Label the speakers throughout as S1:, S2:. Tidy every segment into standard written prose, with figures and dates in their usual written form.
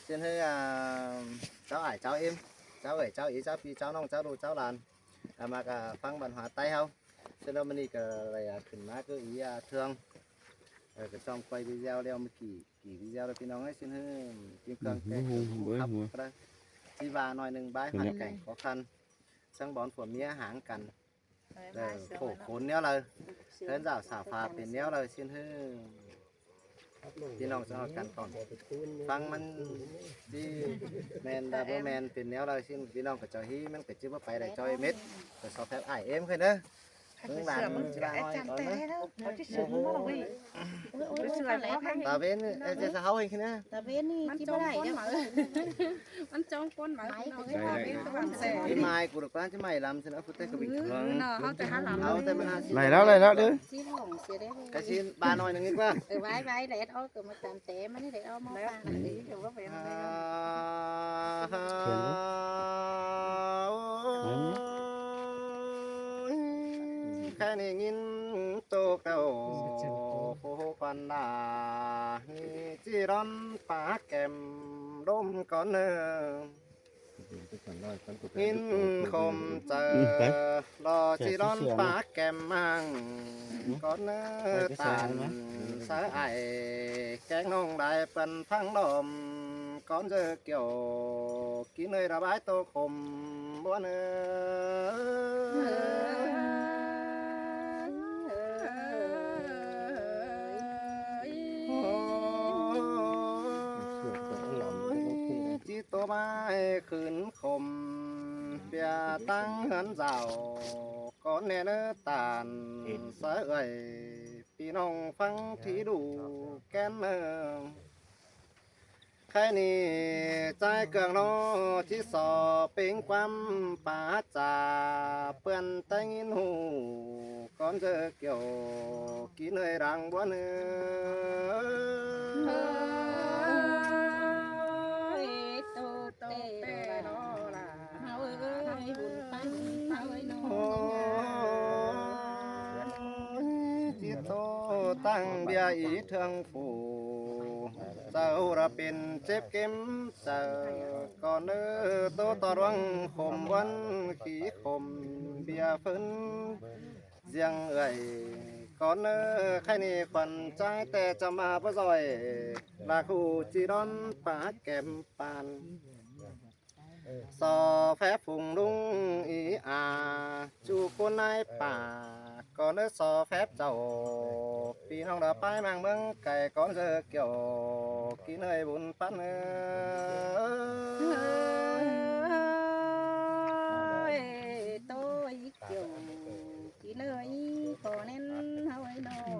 S1: xin hơi cháu ải cháu em cháu ải cháu ý cháu phi cháu nong cháu đồ cháu làn mà cả phăng bản hóa tay không cho nên mình đi cái này khẩn má cứ ý thương cái trong quay video đeo một kỳ video đó phiน้องấy xin hơi kim cương cái khắp đây chỉ và nóiหนึ่งbãi hoàn cảnh khó khăn sang bón của mía háng cằn khổ khốn néo lời thế dạo xả phà tiền néo lời xin hơiพี่น้องจะกันก่อนฟังมันที่แมนดับเบิลแมนเป็นแนวเราซึ่งพี่น้องก็จะฮีมันก็จะว่าไปได้จอยเม็ดก็สอบแทบไอเอ็มขึ้นเด้อเรื่องหลานจะได้ก่อนนะตาเว้นจะเฮาเองขึ้นนะ
S2: ตาเวนนี่ที่บ่ได้เด้อ
S3: มันจองก้นหมา
S1: ที่ไม้กูดกร้านที่ไม้ลำฉันเอาพุทธกบิด
S3: เขาจะหาหลำ
S1: เอาแต่มันหา
S4: ไหลแล้วเด้อ
S2: สิห้องเสียได้
S1: กระชินบาหน่อยนึงนี่ว่า
S2: ไว้แดดเอาก็มาตามแต่มันนี่แดดเอามาปางนี่เดี๋ยวว่าเป็น
S1: แค่นี้ยินโตเก่าโคกันดาจีร้อนปากแก้มดมก่อนเนอยินคมเจอรอจีร้อนปากแก้มมั่งก่อนเนอตานสายไอแกงน้องได้เป็นพังลมก่อนเจอเกี่ยวกินเลยระบายโตคมบัวเนอตัวไม้ขืนคมเปียตั้งเหินเจ้าก้อนแน่เนื้อตาลเสยพี่น้องฟังที่ดูแก่นเมืองใครนี่ใจเกลืองโนที่สอเป็นความป่าจ่าเปื่อนแต่งินหูก้อนเจอเกี่ยวกินเลยรังบัวเนื้ตั้งเบียอีเทืองฟูเจ้าระเป็นเจ็บเก็มเจ้าก่อนเนื้อโตต่อรังคมวันขี้คมเบียฟื้นเสียงเอ่ยก่อนเนื้อใครนี่ขวัญใจแต่จะมาประซอยลาคูจีร้อนปากแก้มปานสอแฝฝุงลุงอีอาจูคนในป่าก่อนเนื้อสอแฝเจ้าพี่น้องเราไปมังเมืองไก่ก่อนเจอเกี่ยวกินเลยบุญปั้นเนื้อโตอีเกี่ยวกินเลยขอเน้นเฮาไอ้น้อง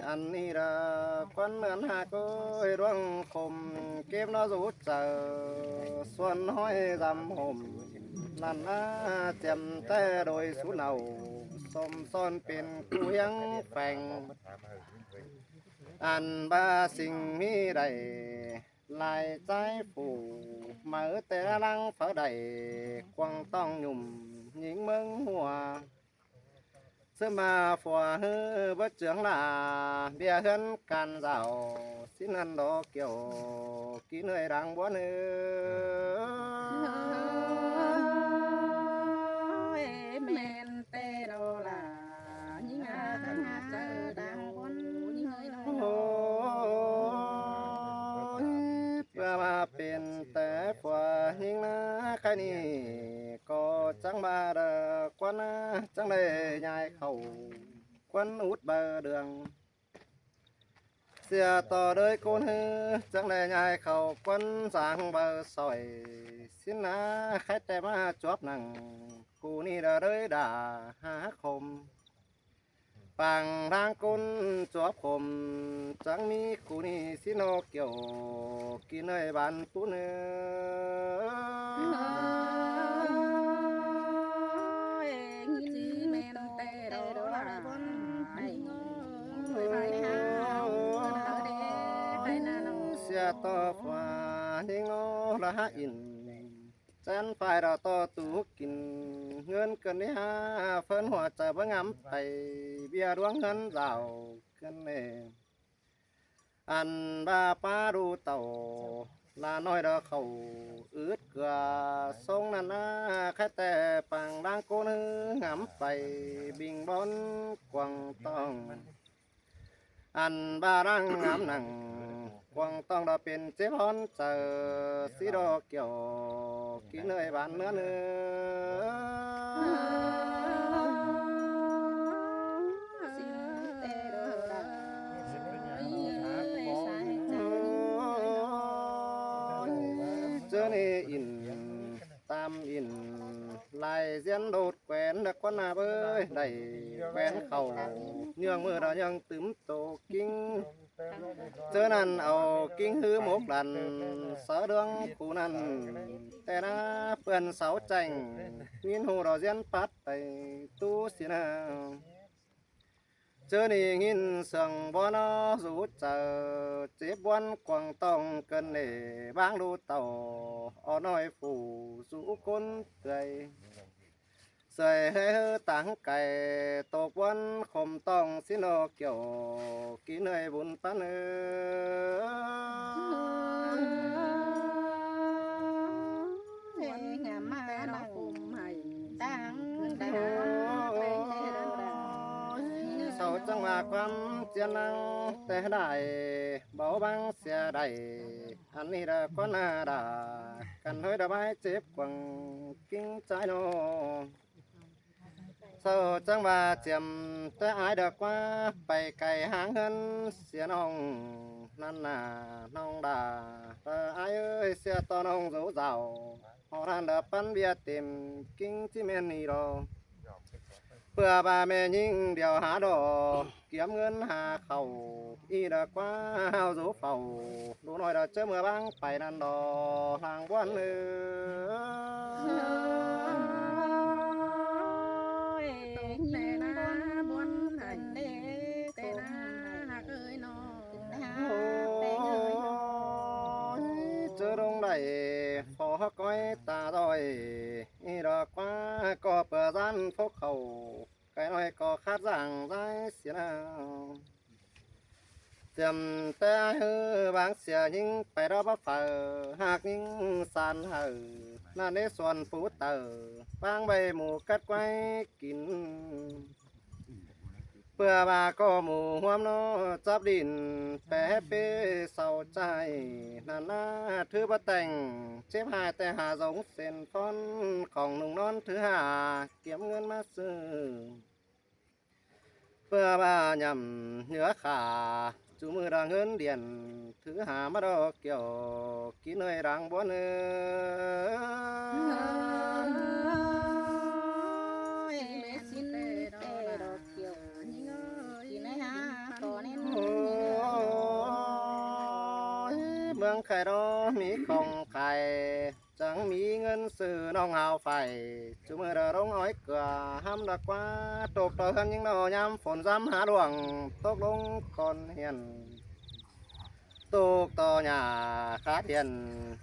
S1: อันนี้ละควันเหมือนหากยร่วงคมเก็บน้อสูดเจอส่วนห้อยจำห่มนั่นน่าเจ็มแต่โดยสุนเอาสมซ้อนเป็นกูยังแฝงอันบาสิ่งมีใดลายใจฟูเมื่อแต่ลังเฝอใดควงต้องหยุ่มหญิงเมืองหัวเสื้อมาฝัวเฮือบัดเจืองลาเบียเฮือนกันเจ้าสินันดอกเกี่ยวกินเลยรังบัวเนื้เป็นแต่ฝัวหิงนะใครนี่ก็จังมาเด้อกวนนะจังเลยยายเขาควันอุดเบอเดืองเสียต่อโดยคนฮือจังเลยยายเขาควันสางเบอซอยสินนะใครแต่มาจวบหนังกูนี่เด้อเลยด่าหาคมปังทางกุนจวบคมจังมีกูนี่สิโนเกี่ยวกินเลยบันปูเนื้เสียต่อฟ้าที่งอละอินแสนไฟเราต่อตูกินเงินกันนี่ฮะเฟินหัวใจบ่งำไปเบียดวงเงินเรากันเอง อันบาปาดูเต่าลาน้อยดอกเขาอืดเกลือทรงนั้นนะแค่แต่ปังดังโกนึงหำไปบิงบอนกวางต้องอันบารังงามหนังกวางต้องเราเป็นเจ็บฮอนเจอสีดอกเกี่ยวกินเลยบานเนื้อเนื้อ
S2: สิเตโดราสายใจ
S1: เจอนี่อินตามอินลายเสียนโดดแขวนดักคนหน้าเบ้ยได้แขวนเข่าเนื่องมือเรายังตึมโตกิ้งเจอนั่นเอากิ้งหือหมกดันเสาเดืองคู่นั้นแต่นะเปื่อนเสาแจงยินหูเราเสียนปัดไปตู้เสียนาเจอนี่หินเสียงบ่นอสูเจอเจ็บวันกวางต้องเกินเล่บางดูเต่าเอาน้อยฝูสู่คนเตยเสยให้เฮอตังไก่ตกวันคมต้องสินอเกี่ยวกินให้บุญปัน
S2: วันงามมาน้องคุมให้ตั้งดาไปเตโดรา
S1: เศร้าจังว่าความเจียนังแต่ได้เบาบางเสียได้อันนี้ละก็น่าด่ากันเฮ้ยดาบายเจ็บกวังกิ้งใจโนเศร้าจังว่าเจียมแต่อายดอกว่าไปไกลหางเงินเสียน้องนั่นน่ะน้องด่าแต่อายเอ้ยเสียต่อน้องสูเจ้าหอนันดาปันเบียเต็มกิ้งที่เมนนี่รอ เพื่อบาแม่ยิงเดียวหาดอกเก็บเงินหาเข่าอีดอกว่าเฮาสูเฝ้าดูน้อยดอกเจอเมื่อบางไปนั่นดอกทางวันเอ
S3: แต่นะบนไหน
S2: เด้
S3: แต่
S2: แต่
S3: นะ
S2: นะ
S3: เอ้ยน้อง
S1: โอ้ยเจอตรงใดพอก้อยตาต้อยอีดอกว่าก็เปิดร้านพกเขาไก่น้อยก็คาดสั่งได้เสียแล้ว เตรียมแต่ฮือบางเสียยิงไปรอบฝ่าหากยิงสันหือนั่นในส่วนปูเตอบางใบหมูกัดไว้กิน เพื่อบาก็หมูหวมโนจับดินแปะเป้เศร้าใจนั่นนะถือบ่แต่งเจ็บหายแต่หาสงเส้นฟ้อนของหนุ่งนอนถือหาเก็บเงินมาซื้อ เพื่อบายำเหนือขาจูมือรังเงินเดียนถือหามาดอกเกี่ยวกินเนยรังบัวเนื้อ
S2: สิเตโดราเกี่ยว
S3: ยิงเอ้ย
S2: กินให้หาก่อนแน่น
S1: โอ้ยเมืองไข่ดอมีของไข่จังมีเงินซื้อน้องหาวไฟจูมือระร้องอ้อยเกลือห้ำดักว่าตกต่อกันยิงนอยามฝนซ้ำหาดวงตกลงก่อนเฮียน ตกต่อหญ้าขาเทียน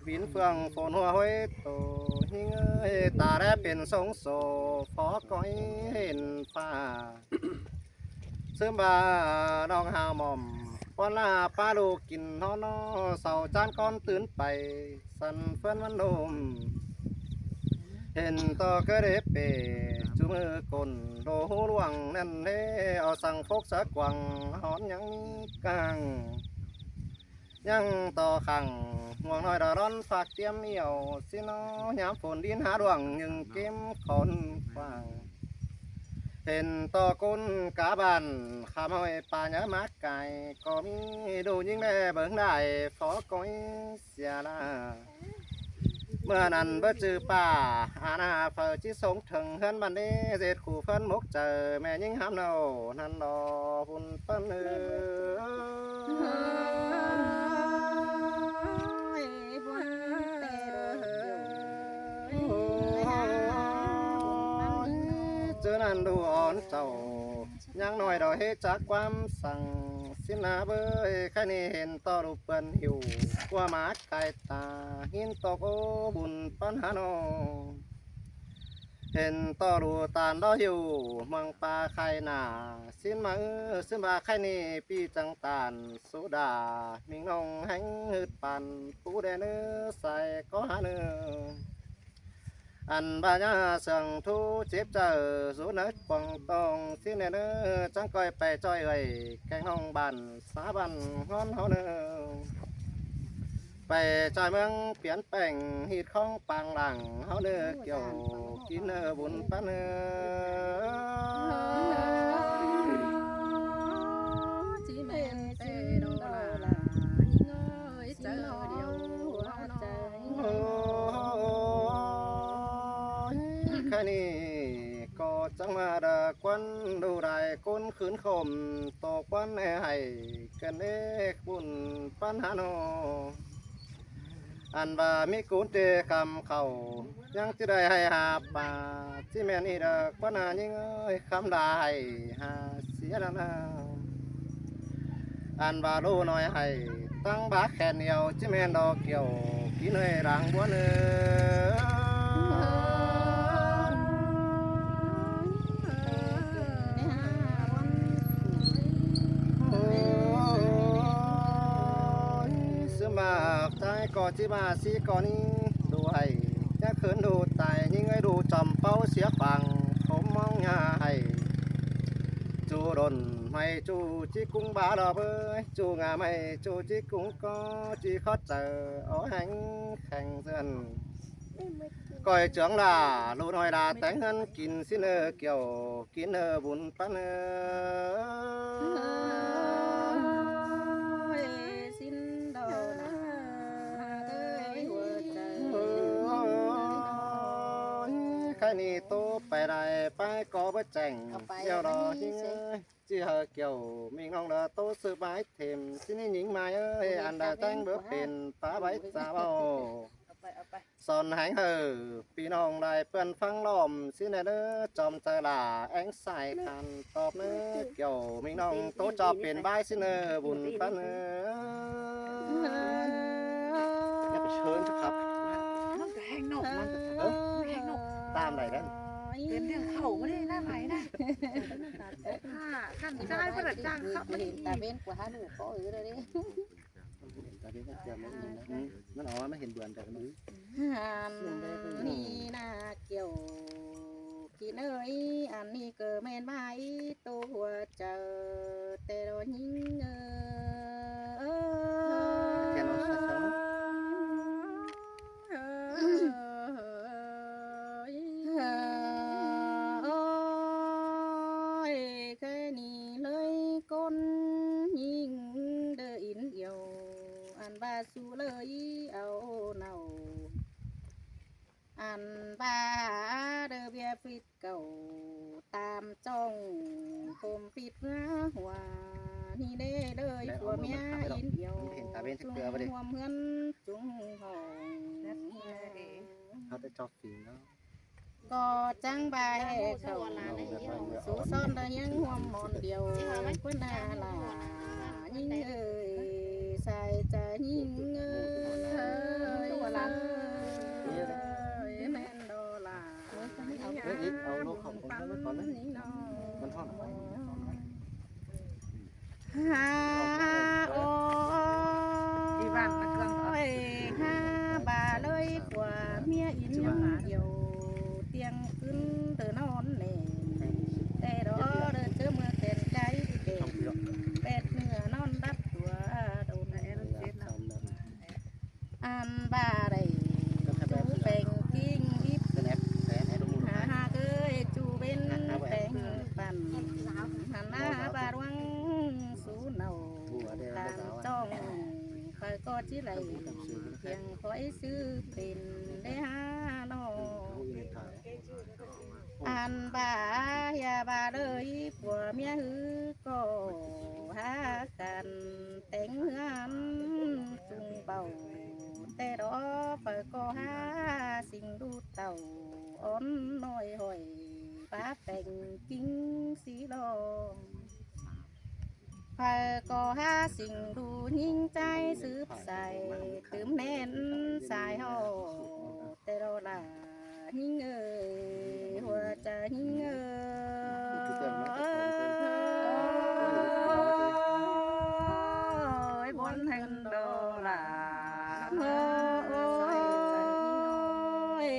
S1: วินเฟืองฝนหัวห้อยโตหิงเอ้ยตาแลเป็นสงโซพอก้อยเห็นฟ้าซึมบาน้องหาวหม่อมป้อนลาป้าลูกกินนอนอเสาจานก้อนตื่นไป สันเฟื่อนมันโดมเห็นต่อก็เดเปจูมือกลโดหูหลวงนั่นเด้เอาสั่งฟกสักกวังหอนยังมีกลาง ยังต่อขังห่วงน้อยดอร้อนฝากเตรียมเอี่ยวสิน้อยามฝนดินหาดวงยังเก็มคนฟังเห็นต่อกุนกาบันข้าม้อยป่าเนื้อมักไก่ก็มีดูยิ่งได้เบิ่งได้ฟอก้อยเสียละเมื่อนั้นเบ่จือป่าอาณาเฝ้าจิสงถึงเฮือนบันนี้เสร็จขู่เพิ่นมุกเจอแม่ยิ่งห้ามเนานั่นดอหุ่นเปิ้นเจอนั่นดูอ่อนเจ้ายังน้อยดอกเฮ็ดจากความสั่งสินาเบยแค่นี้เห็นต่อรูปเปิ้นหิวกว่าหมาไก่ตาหินตกโอบุญปัญหาโน เห็นต่อรูตานดอหิวเมืองปลาไข่หนาสิ้นมาสิ้นบาไข่นี่ปีจังตานสุดามิงนองแห้งหืดปันปูแดนเนื้อใส่ก็หาเนื้ออันบาญาเสังทูเจ็บเจอสูนักปองตองสิ้นเนื้อจังก้อยไปจ้อยเอ้ยแกงห้องบันสาบันฮ้อนเฮาเนื้อไปจอยเมืองเปลี่ยนแปลงฮีดของปางหลังเฮาเนื้อเกี่ยวกินเนื้อบุญปะเนื้อ
S3: chỉ men tê đô là nhưng ơi chờ điều nó
S1: โอ้ยแค่นี้ก็จังมาดาควันดูได้คนขืนคมตกวันให้กันเอกบุญปัญหาโนอันว่ามีกุญแจคำเขายังจะได้ให้หาป่าที่แม่นี่ดอกปัญหายิ่งเอ้ยคำได้หาเสียแล้วนะอันว่ารู้น้อยให้ตั้งบาแค่เหนียวที่แม่นดอกเกี่ยวกินให้รังบัวเนื้อ สมัครใจก่อจิมาสีก่อนนี้ดูให้จะเขินดูตายยิ่งให้ดูจอมเป้าเสียฟังผมมองหาให้จูดนไม่จูจิกุ้งบาดอกเอ้ยจูงาไม่จูจิกุ้งก็จีขอเจอเอาแห่งแข่งเส้นก่อยเจืองลาลูน้อยลาแต่งเงินกินสิเนอเกี่ยวกินเนอบุญปะเนอ
S3: xin đầu là tới vừa trời
S1: แค่นี้โตไปได้ไปก็บ่แจ้งเดี๋ยวรอหิงเอ้ยจีเฮอเกี่ยวมีน้องเด้อโตซื้อไม้เทมสินี่หญิงมาเอ้ยอันใดแต่งเบ่เป็นป้าใบสาว สอนหางเฮอพี่น้องได้เปื้อนฟังล้อมสิแน่เด้อจอมใจหล่าแองใส่คันตอบเนื้อเกี่ยวมีน้องโตจอบเป็นใบสิเนอบุญปะเนออย่าไปเชิญเถอะครับ
S2: มันก็แห้งนกมันก็
S1: เออ
S2: แห้งนก
S1: ตามไหนนั่น
S2: เป็นเรื่องเขาไม่ได้หน้าไหนนะขั้นใจประดับจ้างเขาไม่
S3: ตาbên của hai nụ có ở đây đấy
S1: ตาเบี้ยเกี่ยวมันนะมันอ๋อไม่เห็นเบือนแต่มัน
S3: นี่นาเกี่ยวกินเอ้ยอันนี้เกิดแม่นไม้ตัวเจอแต่เรายิง
S1: แค่น้องสักครั้ง
S3: cái này lấy con nhìn đợi in yêu ăn ba su lấy áo nào ăn ba đỡ bia phít cầu tam trong hôm phít hòa ni đê đời của mẹ in yêu chung hoa mướn chung hồng
S1: เขาจะจอบฝีเนาะ
S3: ก็จังใบเขาสูซ่อนได้ยังห่วมมอนเดียวเพื่อนนาลายิ่งเอ้ยใส่ใจยิ่งเอ้ยแม่นดอลา
S1: เอาลูกของผมไว้ก่อนนะมันทอดไป
S3: ฮาโอ้ยฮาบาเลยกว่าเมียอินยังเดียวเตียงขึ้นเธอนอนเน่แต่รอเดินเชื่อเมื่อเต็นใจเก่งเป็ดเนื้อนอนรับตัวโดนอันบาได้จูเป็นกิ้งอิบ
S1: เป็นแอปแต่ให้ดู
S3: หาเอ้ยจูเป็นแต่งปั่นหันหน้าบาดวังสูเนาตามจ้องคอยก็จิไหลเพียงคอยซื้อเป็นได้หาโนอันบาอย่าบาเลยผัวเมียหือก็หากันแต่งงานจุงเบาแต่รอเปิดก็หาสิ่งดูเต่าอ้อนน้อยหอยป้าแต่งกิ้งสีดองเปิดก็หาสิ่งดูยิ่งใจสืบใส่ตืมแน่นสายห่อแต่รอละยิ่งเอ่ย จะหิงบนแห่งดอลาโอ้ย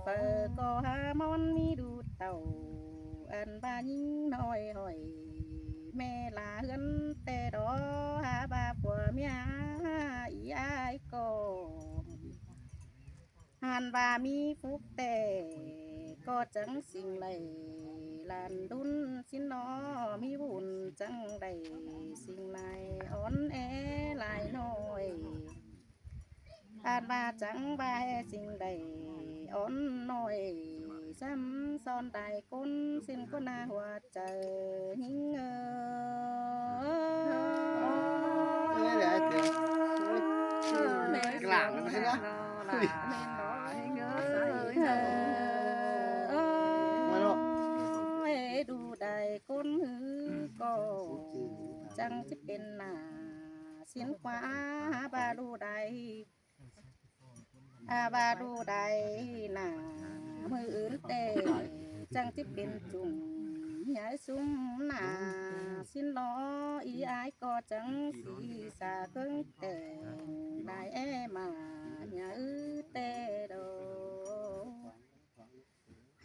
S3: เปิดก็หามอนมีดูเต่าอันบ้ายิงน้อยหอยแม่ลาเฮือนแต่ดอหาบาผัวเมียอีอายก็หันบามีฟุกแต่ก็จังสิ่งไรลานดุนสินนอมีบุญจังใดสิ่งไหนอ่อนแอหลายน้อยอาจบาจังบาสิ่งใดอ่อนน้อยซ้ำซ้อนได้ก้นสิ้นก็น่าหัวใจหิง
S1: นี่แหละเดี๋ยวกลางมันใช่ไหมมาลูก
S3: ดูได้ก้นหือก็จังจะเป็นหน้าเสียนขวาบาดูได้บาดูได้หน้ามืออื่นเตะจังจะเป็นจุ่มยายซุ้มหน้าสินล้ออีอายก็จังสีสาเกิงแต่ได้แอมาหยาเตะโด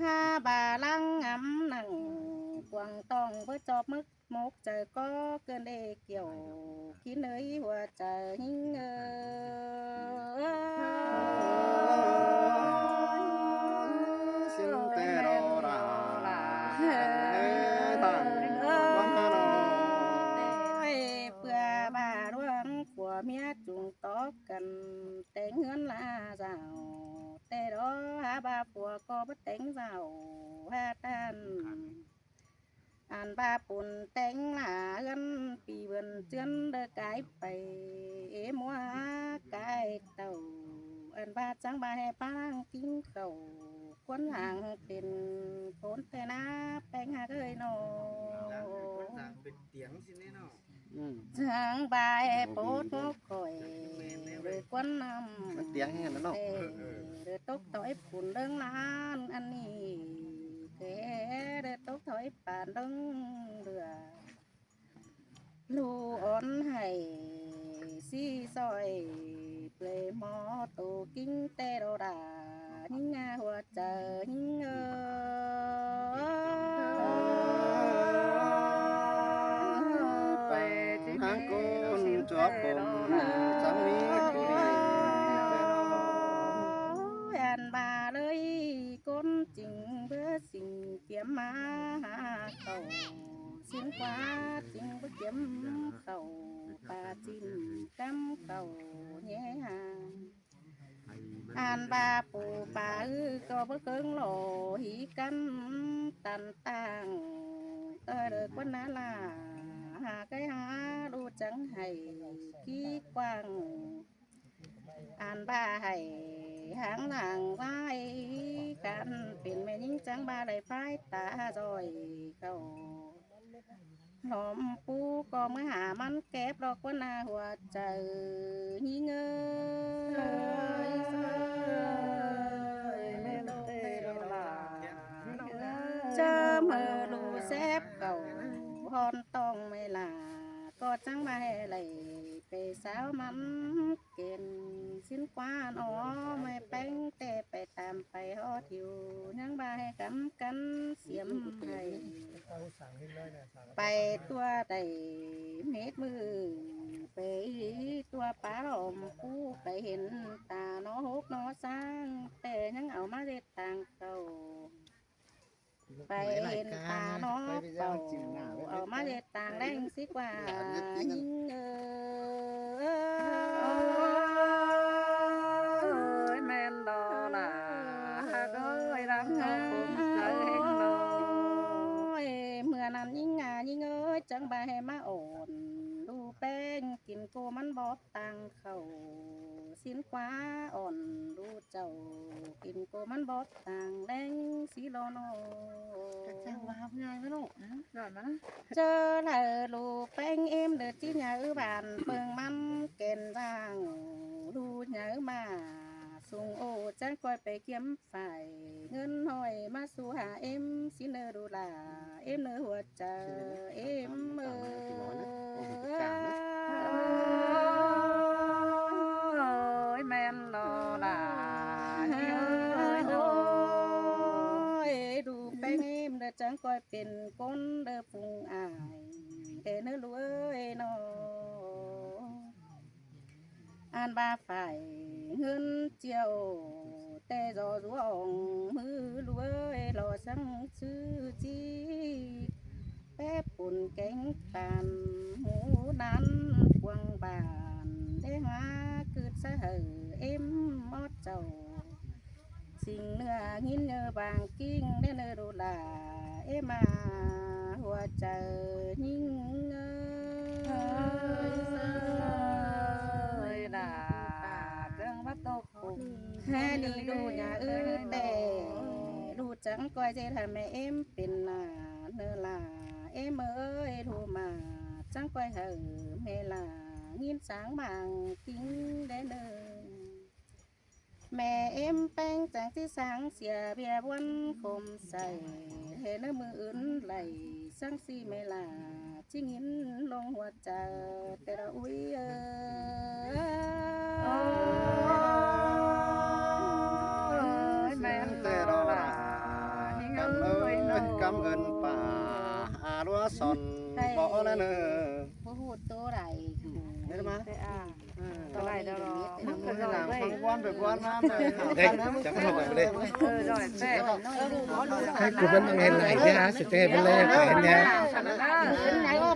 S3: หาบาลังงำหนังกวางตองเพื่อจอบมึกมกเจอก็เกินเดเกี่ยวคิดเนยหัวใจหิง
S1: สิงเตโรราตังวันฮานอ
S3: เพื่อบาร่วงผัวเมียจุงตอกกันแต่งเงินลาเจ้าแต่รอหาบาผัวก็บ่แต่งเจ้าหาตันอันบาปุ่นแต่งหลาเงินปีเบิ่นเจือนเด้อกายไปมัวกายเต่าอันบาจังบาให้ปางกินเก่าควนหางเป็นคนแต่นาแป้งหาเคยนอ
S4: เป็นเตียงสิแน่เนาะ
S3: ทางบายโปดหัวข่อยหรือกวนนำ
S1: มันเตียงให้กันเนาะ
S3: หรือตกถอยผุนเรื่องล้านอันนี้แค่หรือตกถอยป่านเรื่องเรือลูอ่อนให้สีซอยเปลหมอตูกิ้งเตโรดาหิงาหัวใจหิง
S1: ไปหางกุนจวบผมจังมีคุย
S3: อันบาเลยก้นจริงเบื่อสิ่งเกี่ยมมาหาเขาสิ้นกว่าจริงเบื่อเกี่ยมเขาป่าจิ้มกำเขาแย่หางอ่านบาปูป่าก็เบื่อเกิงหล่อหีกันตันต่างเตอเด็กวันนาลาหาไกหาดูจังให้ขี้กว้างอ่านบาให้หางหลังไว้กันเป็นแม่ยิ่งจังบาไหลไฟตาจอยเขาหอมปูก็เมื่อหามันเก็บดอกว่านาหัวใจยิ่งเจอมือลูแซบเก่าฮอนต้องไม่ลาก็จังมาให้ไหลไปสาวมันเก่นสิ้นกว่าอ๋อไม่แป้งแต่ไปตามไปฮอดอยู่ยังบาให้กำกันเสียมให้ไปตัวใดเม็ดมือไปตัวปลาหลอมผู้ไปเห็นตาน้อฮกน้อสร้างแต่ยังเอามาเด็ดต่างเก่าไปเห็นตาน้อเป่าเอามาเด็ดต่างแรงสิกว่ายิ่งแม่นดอล่ะก็รักผมใจดอเมื่อนั้นยิ่งงายิ่งจังใบให้มาอ่อนดูแป้งกินโกมันบอบตังเขาสินกว่าอ่อนดูเจ้ากินโกมันบอบตังแดงสีโลโนจังว่าไงไม่รู้หล่อนมาเจอเลยลูแป้งเอ็มเดือดจีหยาบานเปิงมันเก่นร่างดูหยามาสุงโอจังกว่า อยไปเกี่ยมฝ่ายเงินหอยมาสู่หาเอ็มสิเนอดูลาเอ็มเนอหัวใจเอ็ม
S2: แม่นนอล่ะ
S3: ดูแป้งเอ็มเด้อจังก้อยเป็นก้นเด้อพุงอายเด้อเนื้อรวยนออ่านบาฝ่ายเงินเจียวแต่รอรวงมือรวยรอสังชื่อจีแป๊บปุ่นแกงตันหูนั้นกวางบานได้หาเกิดสะเหอเอ็มมอดเจ้าสิ่งเนื้อหินเนื้อบางกิ้งได้เนื้อดูลาเอ็มาหัวใจยิ่ง
S2: ล่ะเครื่องวัดตกปุ่ม
S3: แค่นี้ดูอย่าแต่รู้จังก้อยใจทำแม่เอ็มเป็นหน้าเนื้อลาเอ็มเอ้ยทูมาจังก้อยเหอเมลายินสางบางกิ้งได้เนื้อแม่เอ็มแป้งจากที่สางเสียเบียบวันคมใส่เห็นมืออื่นไหลสังสีเมลาจิงินลงหัวใจแต่ละอุ้ย
S2: แม่น
S1: แต่
S2: น
S1: ร
S2: อ
S1: อ
S2: ล่ะ
S1: กำเอินป่าอารัวสอนบ่แล้วเนอะ
S3: ผู้พูดตัวไร
S1: ได้มา
S2: ได้ตัวไรเดี๋ยวรอมันก็
S1: ห
S2: รอ
S1: ลัง
S2: ไว้
S1: ฟังวันไปวันมาเลย
S5: เด็กจะเข้าไปเลย
S2: รอยแป้
S5: ให้กูมันต้องเห็นไหนที่หาสุดเทพไปเลยเห็นเนี่ย
S3: ขึ้นไหนก็